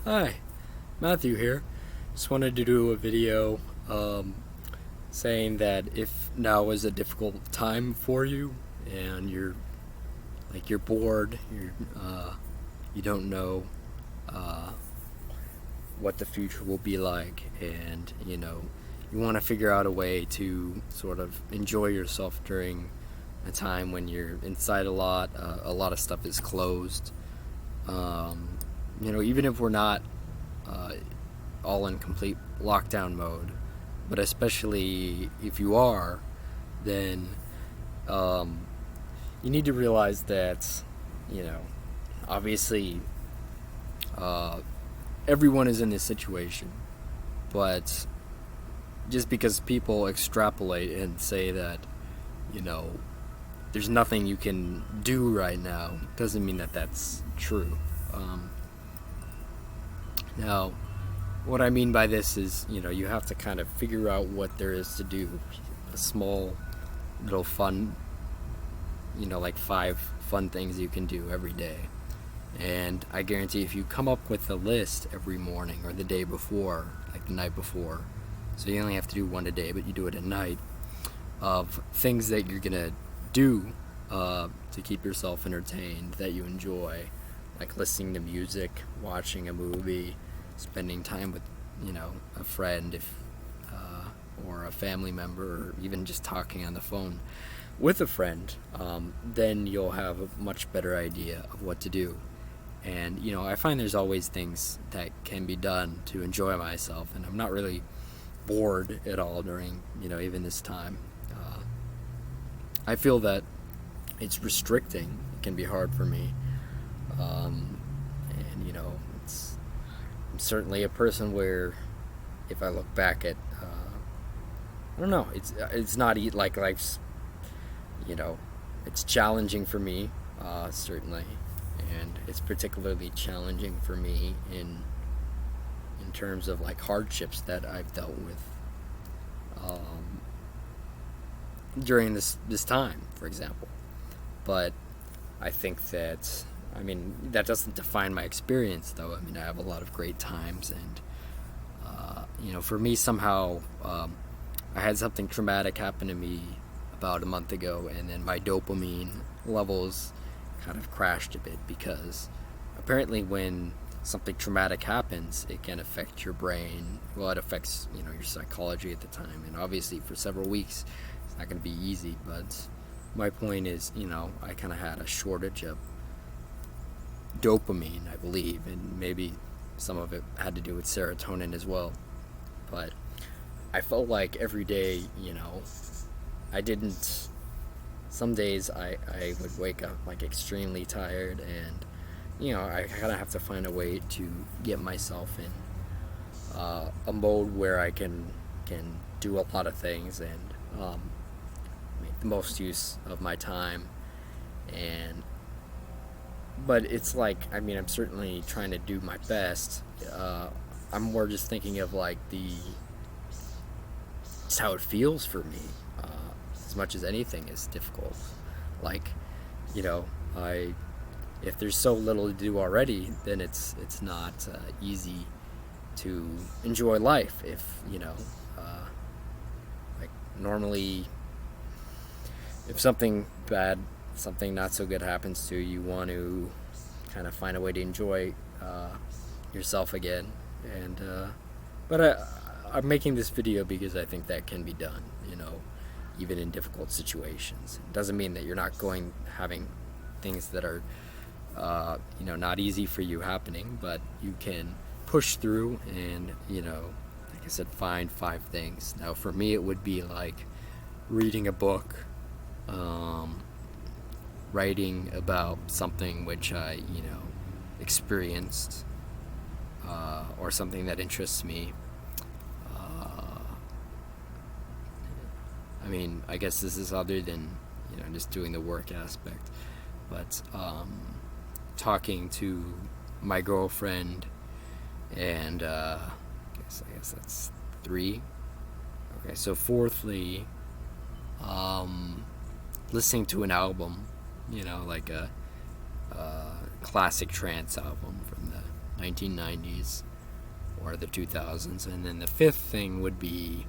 Hi, Matthew here. Just wanted to do a video saying that if now is a difficult time for you and you're bored, you don't know uh, what the future will be like, and you want to figure out a way to sort of enjoy yourself during a time when you're inside a lot of stuff is closed. Even if we're not uh, all in complete lockdown mode, but especially if you are, then um, you need to realize that, you know, obviously uh, everyone is in this situation, but just because people extrapolate and say that, you know, there's nothing you can do right now doesn't mean that that's true. Now, what I mean by this is, you have to kind of figure out what there is to do. A small, little fun, like 5 fun things you can do every day. And I guarantee if you come up with a list every morning or the day before, like the night before, so you only have to do one a day, but you do it at night, of things that you're going to do to keep yourself entertained, that you enjoy, like listening to music, watching a movie, spending time with, a friend, if or a family member, or even just talking on the phone with a friend, then you'll have a much better idea of what to do. And I find there's always things that can be done to enjoy myself, and I'm not really bored at all during even this time. I feel that it's restricting. It can be hard for me, and it's I'm certainly a person where if I look back at I don't know, it's not like life's, you know it's challenging for me, certainly, and it's particularly challenging for me in terms of like hardships that I've dealt with during this time, for example. But I think that, that doesn't define my experience, though. I have a lot of great times, and for me, somehow, I had something traumatic happen to me about a month ago, and then my dopamine levels kind of crashed a bit, because apparently when something traumatic happens, it can affect your brain. Well, it affects your psychology at the time, and obviously for several weeks it's not going to be easy. But my point is, I kind of had a shortage of dopamine, I believe, and maybe some of it had to do with serotonin as well. But I felt like every day, I didn't. Some days I would wake up like extremely tired, and I kind of have to find a way to get myself in a mode where I can do a lot of things and make the most use of my time. And but it's like, I'm certainly trying to do my best. I'm more just thinking of like just how it feels for me, as much as anything is difficult. Like, I if there's so little to do already, then it's not easy to enjoy life. If like normally, if something bad, something not so good happens to you, you want to kind of find a way to enjoy yourself again. And I'm making this video because I think that can be done, even in difficult situations. It doesn't mean that you're not having things that are not easy for you happening, but you can push through and, like I said, find 5 things. Now, for me, it would be like reading a book, writing about something which I, experienced, or something that interests me. I guess this is other than, just doing the work aspect, but talking to my girlfriend, and I guess that's 3. Okay, so fourthly, listening to an album, like a classic trance album from the 1990s or the 2000s. And then the fifth thing would be,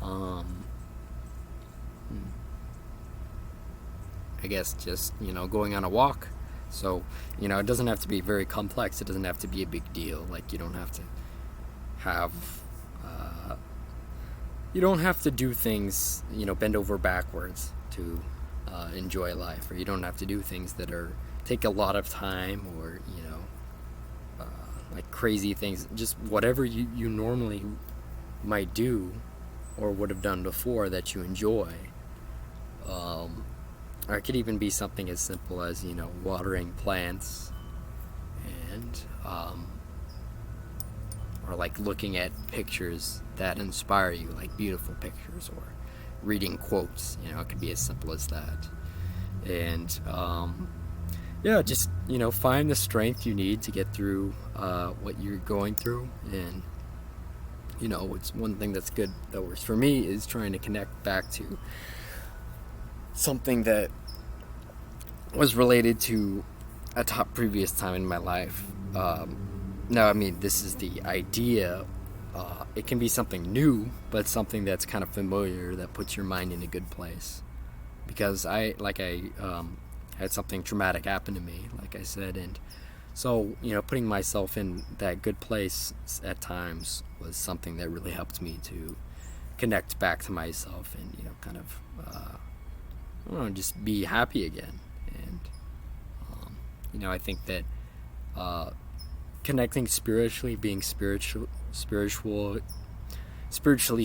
I guess just, going on a walk. So, it doesn't have to be very complex. It doesn't have to be a big deal. Like, you don't have to have, you don't have to do things, bend over backwards to enjoy life. Or you don't have to do things that take a lot of time, or, like crazy things. Just whatever you normally might do or would have done before that you enjoy. Or it could even be something as simple as, watering plants, and or like looking at pictures that inspire you, like beautiful pictures, or reading quotes. It could be as simple as that. And yeah, just find the strength you need to get through what you're going through. And it's one thing that's good that works for me is trying to connect back to something that was related to a previous time in my life. Now, I mean, this is the idea. It can be something new, but something that's kind of familiar that puts your mind in a good place. Because I had something traumatic happen to me, like I said, and so putting myself in that good place at times was something that really helped me to connect back to myself, and kind of just be happy again. And I think that connecting spiritually, being spiritually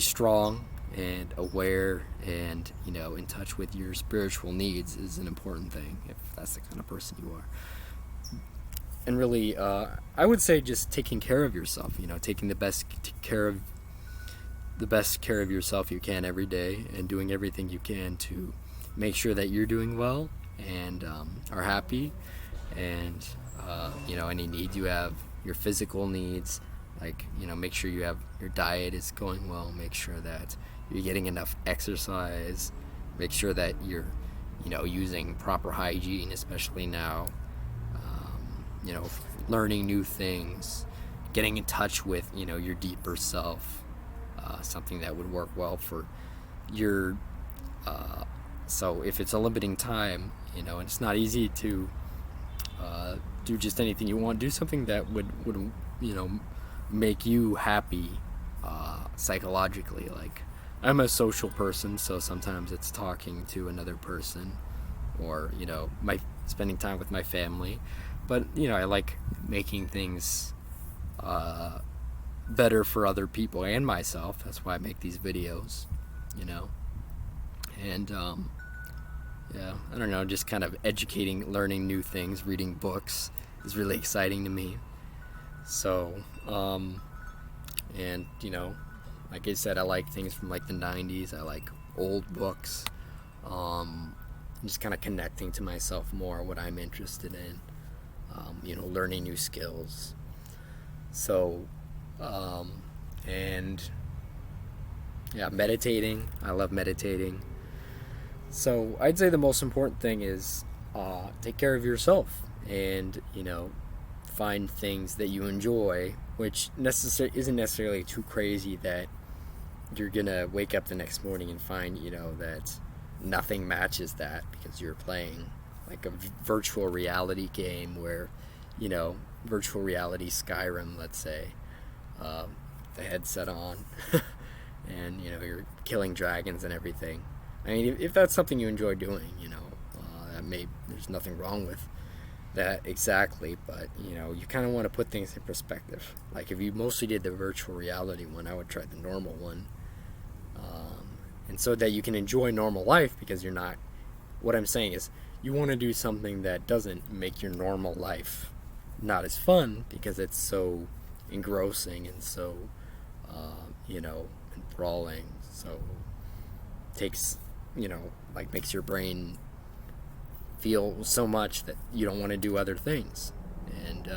strong and aware, and in touch with your spiritual needs is an important thing, if that's the kind of person you are. And really, I would say just taking care of yourself, taking the best care of yourself you can every day, and doing everything you can to make sure that you're doing well and are happy. And any needs you have, your physical needs, like make sure you have your diet is going well, make sure that you're getting enough exercise, make sure that you're using proper hygiene, especially now, learning new things, getting in touch with your deeper self, something that would work well for your so if it's a limiting time, and it's not easy to do just anything you want, do something that would make you happy psychologically. Like, I'm a social person, so sometimes it's talking to another person, or spending time with my family. But I like making things better for other people and myself. That's why I make these videos, and yeah, I don't know, just kind of educating, learning new things, reading books is really exciting to me. So, and like I said, I like things from like the 90s. I like old books. Just kind of connecting to myself more, what I'm interested in. Learning new skills. So, and yeah, meditating. I love meditating. So I'd say the most important thing is take care of yourself, and find things that you enjoy, which isn't necessarily too crazy that you're gonna wake up the next morning and find that nothing matches that, because you're playing like a virtual reality game where virtual reality Skyrim, let's say, the headset on and you're killing dragons and everything. I mean, if that's something you enjoy doing, there's nothing wrong with that exactly, but you kind of want to put things in perspective. Like, if you mostly did the virtual reality one, I would try the normal one, and so that you can enjoy normal life, because you're not. What I'm saying is, you want to do something that doesn't make your normal life not as fun, because it's so engrossing and so enthralling. So takes like makes your brain feel so much that you don't want to do other things. And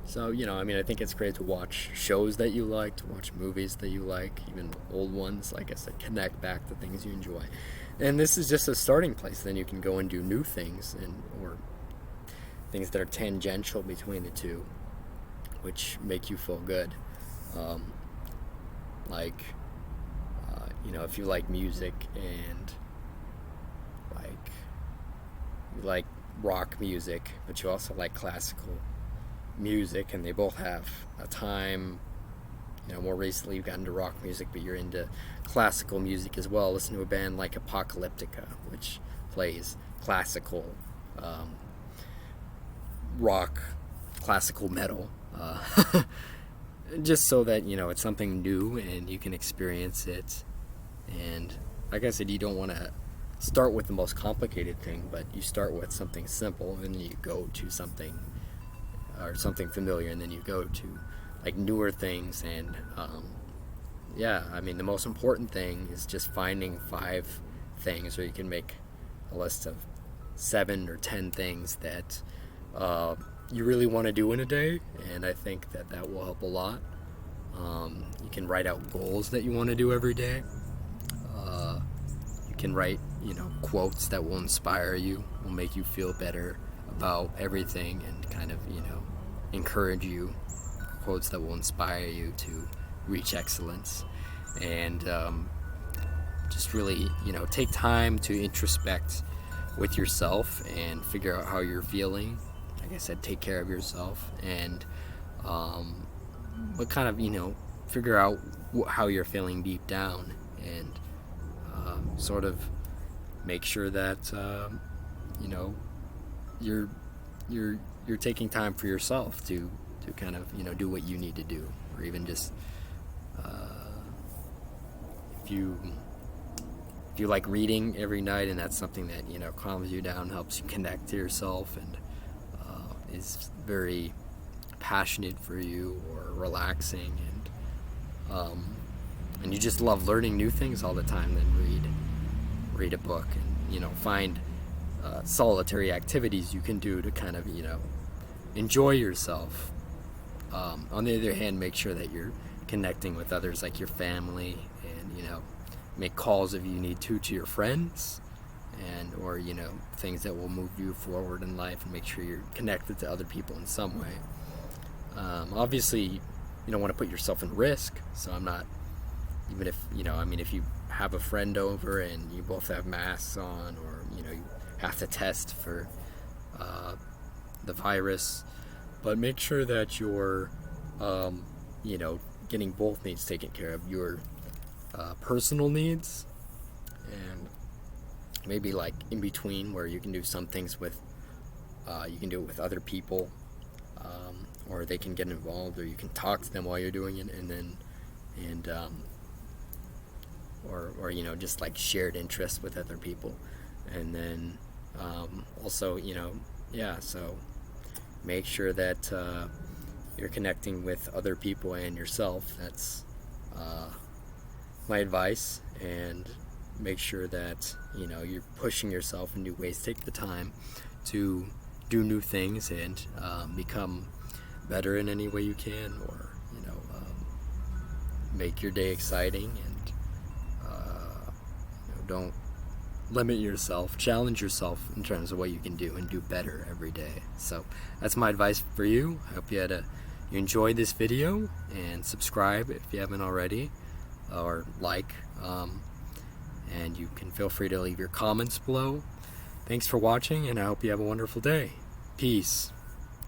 so I think it's great to watch shows that you like, to watch movies that you like, even old ones. Like I said, connect back to things you enjoy, and this is just a starting place. Then you can go and do new things, or things that are tangential between the two. which make you feel good. Um, like, if you like music and like you like rock music, but you also like classical music, and they both have a time. More recently you've gotten into rock music, but you're into classical music as well. Listen to a band like Apocalyptica, which plays classical rock, classical metal, just so that it's something new and you can experience it. And like I said, you don't want to start with the most complicated thing, but you start with something simple, and then you go to something familiar, and then you go to like newer things. And the most important thing is just finding 5 things, or you can make a list of 7 or 10 things that you really want to do in a day, and I think that will help a lot. You can write out goals that you want to do every day. You can write quotes that will inspire you, will make you feel better about everything, and kind of encourage you. Quotes that will inspire you to reach excellence. And just really take time to introspect with yourself and figure out how you're feeling. Like I said, take care of yourself, and but kind of figure out how you're feeling deep down, and sort of make sure that you're taking time for yourself to kind of do what you need to do. Or even just if you like reading every night, and that's something that calms you down, helps you connect to yourself, and is very passionate for you or relaxing, and you just love learning new things all the time, then read a book, and find solitary activities you can do to kind of enjoy yourself. On the other hand, make sure that you're connecting with others, like your family, and make calls if you need to your friends, and or things that will move you forward in life, and make sure you're connected to other people in some way. Obviously you don't want to put yourself in risk, so I'm not, even if if you have a friend over and you both have masks on, or you have to test for the virus, but make sure that you're getting both needs taken care of, your personal needs, and maybe like in between, where you can do some things with you can do it with other people, or they can get involved, or you can talk to them while you're doing it, or just like shared interests with other people. And then also so make sure that you're connecting with other people and yourself. That's my advice. And make sure that you're pushing yourself in new ways. Take the time to do new things, and become better in any way you can, or make your day exciting, and don't limit yourself. Challenge yourself in terms of what you can do, and do better every day. So that's my advice for you. I hope you enjoyed this video, and subscribe if you haven't already, or like, and you can feel free to leave your comments below. Thanks for watching, and I hope you have a wonderful day. Peace.